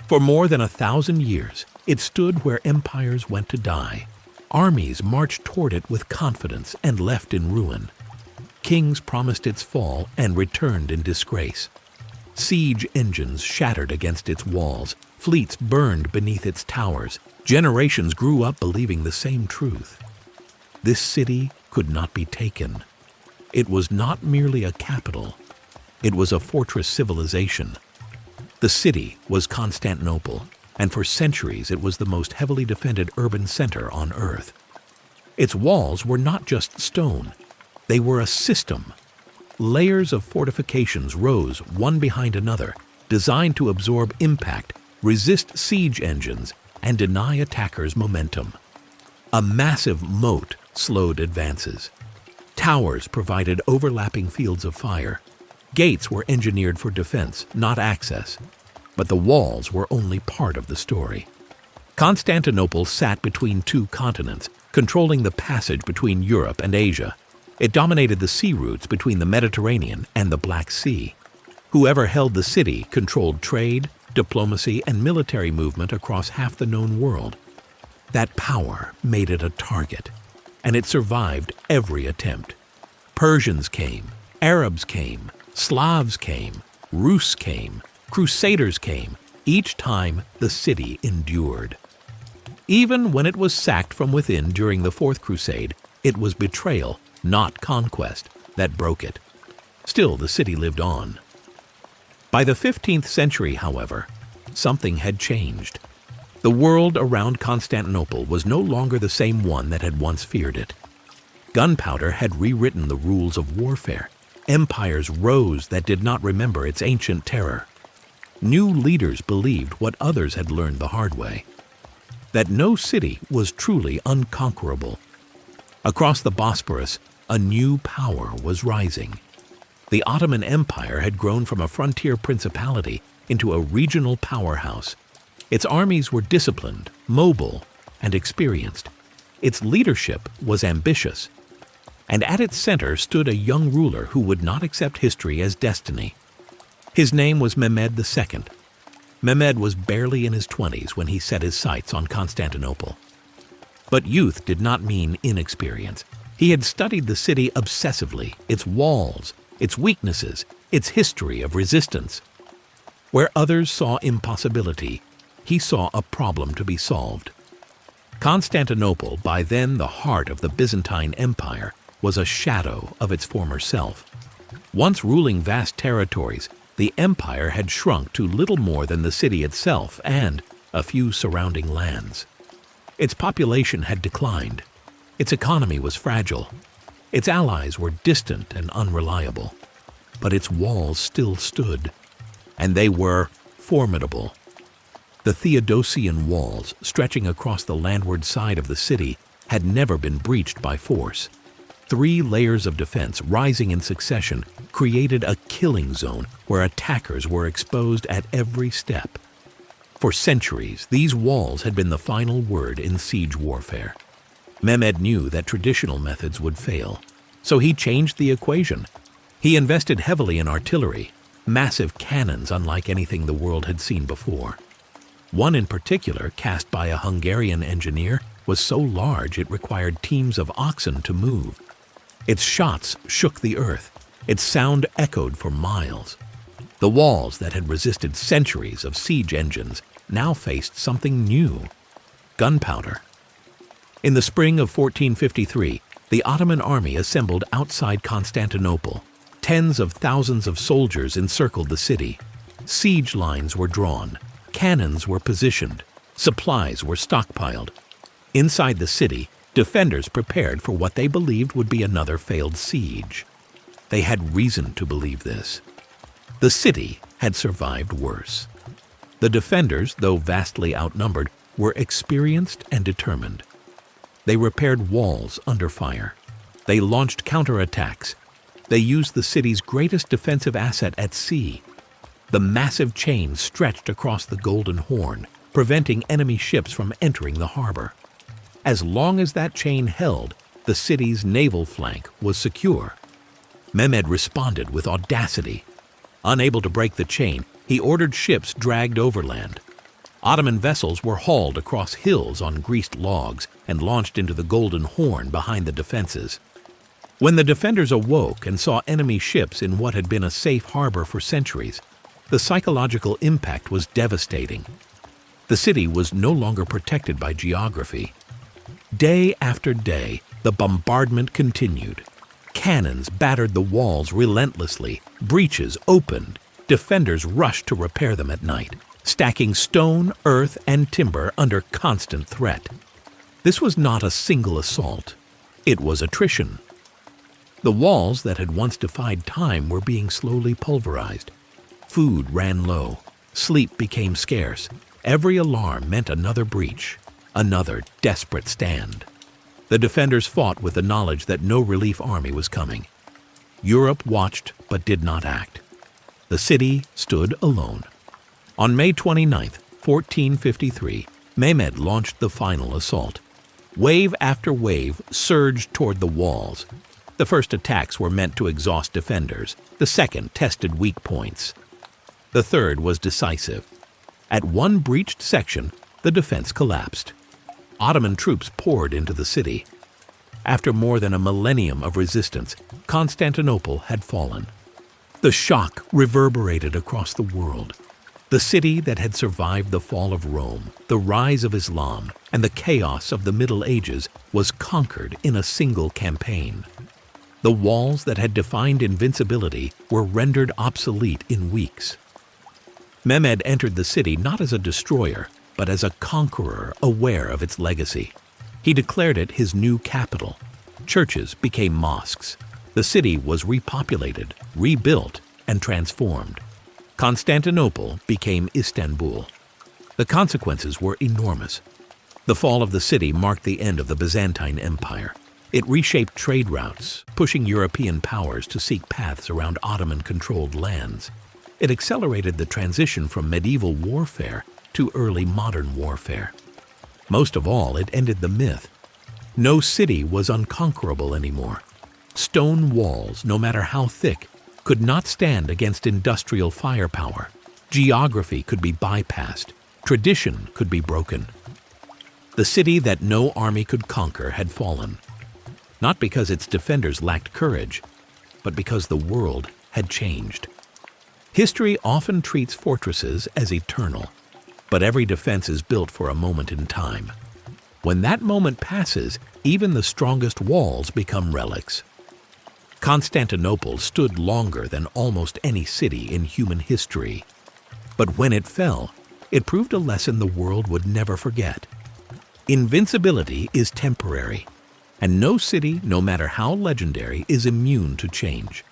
For more than 1,000 years, it stood where empires went to die. Armies marched toward it with confidence and left in ruin. Kings promised its fall and returned in disgrace. Siege engines shattered against its walls. Fleets burned beneath its towers. Generations grew up believing the same truth. This city could not be taken. It was not merely a capital. It was a fortress civilization. The city was Constantinople, and for centuries it was the most heavily defended urban center on Earth. Its walls were not just stone. They were a system. Layers of fortifications rose one behind another, designed to absorb impact, resist siege engines, and deny attackers momentum. A massive moat slowed advances. Towers provided overlapping fields of fire. Gates were engineered for defense, not access. But the walls were only part of the story. Constantinople sat between two continents, controlling the passage between Europe and Asia. It dominated the sea routes between the Mediterranean and the Black Sea. Whoever held the city controlled trade, diplomacy, and military movement across half the known world. That power made it a target, and it survived every attempt. Persians came, Arabs came, Slavs came, Rus came, Crusaders came. Each time, the city endured. Even when it was sacked from within during the Fourth Crusade, it was betrayal, not conquest, that broke it. Still, the city lived on. By the 15th century, however, something had changed. The world around Constantinople was no longer the same one that had once feared it. Gunpowder had rewritten the rules of warfare. Empires rose that did not remember its ancient terror. New leaders believed what others had learned the hard way, that no city was truly unconquerable. Across the Bosporus, a new power was rising. The Ottoman Empire had grown from a frontier principality into a regional powerhouse. Its armies were disciplined, mobile, and experienced. Its leadership was ambitious. And at its center stood a young ruler who would not accept history as destiny. His name was Mehmed II. Mehmed was barely in his 20s when he set his sights on Constantinople. But youth did not mean inexperience. He had studied the city obsessively, its walls, its weaknesses, its history of resistance. Where others saw impossibility, he saw a problem to be solved. Constantinople, by then the heart of the Byzantine Empire, was a shadow of its former self. Once ruling vast territories, the empire had shrunk to little more than the city itself and a few surrounding lands. Its population had declined. Its economy was fragile. Its allies were distant and unreliable. But its walls still stood, and they were formidable. The Theodosian walls, stretching across the landward side of the city, had never been breached by force. 3 layers of defense, rising in succession, created a killing zone where attackers were exposed at every step. For centuries, these walls had been the final word in siege warfare. Mehmed knew that traditional methods would fail, so he changed the equation. He invested heavily in artillery, massive cannons unlike anything the world had seen before. One in particular, cast by a Hungarian engineer, was so large it required teams of oxen to move. Its shots shook the earth. Its sound echoed for miles. The walls that had resisted centuries of siege engines now faced something new: gunpowder. In the spring of 1453, the Ottoman army assembled outside Constantinople. Tens of thousands of soldiers encircled the city. Siege lines were drawn. Cannons were positioned. Supplies were stockpiled. Inside the city, defenders prepared for what they believed would be another failed siege. They had reason to believe this. The city had survived worse. The defenders, though vastly outnumbered, were experienced and determined. They repaired walls under fire. They launched counterattacks. They used the city's greatest defensive asset at sea. The massive chain stretched across the Golden Horn, preventing enemy ships from entering the harbor. As long as that chain held, the city's naval flank was secure. Mehmed responded with audacity. Unable to break the chain, he ordered ships dragged overland. Ottoman vessels were hauled across hills on greased logs and launched into the Golden Horn behind the defenses. When the defenders awoke and saw enemy ships in what had been a safe harbor for centuries, the psychological impact was devastating. The city was no longer protected by geography. Day after day, the bombardment continued. Cannons battered the walls relentlessly, breaches opened, defenders rushed to repair them at night, stacking stone, earth, and timber under constant threat. This was not a single assault. It was attrition. The walls that had once defied time were being slowly pulverized. Food ran low. Sleep became scarce. Every alarm meant another breach, another desperate stand. The defenders fought with the knowledge that no relief army was coming. Europe watched but did not act. The city stood alone. On May 29, 1453, Mehmed launched the final assault. Wave after wave surged toward the walls. The first attacks were meant to exhaust defenders. The second tested weak points. The third was decisive. At one breached section, the defense collapsed. Ottoman troops poured into the city. After more than a millennium of resistance, Constantinople had fallen. The shock reverberated across the world. The city that had survived the fall of Rome, the rise of Islam, and the chaos of the Middle Ages was conquered in a single campaign. The walls that had defined invincibility were rendered obsolete in weeks. Mehmed entered the city not as a destroyer, but as a conqueror aware of its legacy. He declared it his new capital. Churches became mosques. The city was repopulated, rebuilt, and transformed. Constantinople became Istanbul. The consequences were enormous. The fall of the city marked the end of the Byzantine Empire. It reshaped trade routes, pushing European powers to seek paths around Ottoman-controlled lands. It accelerated the transition from medieval warfare to early modern warfare. Most of all, it ended the myth. No city was unconquerable anymore. Stone walls, no matter how thick, could not stand against industrial firepower. Geography could be bypassed. Tradition could be broken. The city that no army could conquer had fallen. Not because its defenders lacked courage, but because the world had changed. History often treats fortresses as eternal, but every defense is built for a moment in time. When that moment passes, even the strongest walls become relics. Constantinople stood longer than almost any city in human history. But when it fell, it proved a lesson the world would never forget. Invincibility is temporary, and no city, no matter how legendary, is immune to change.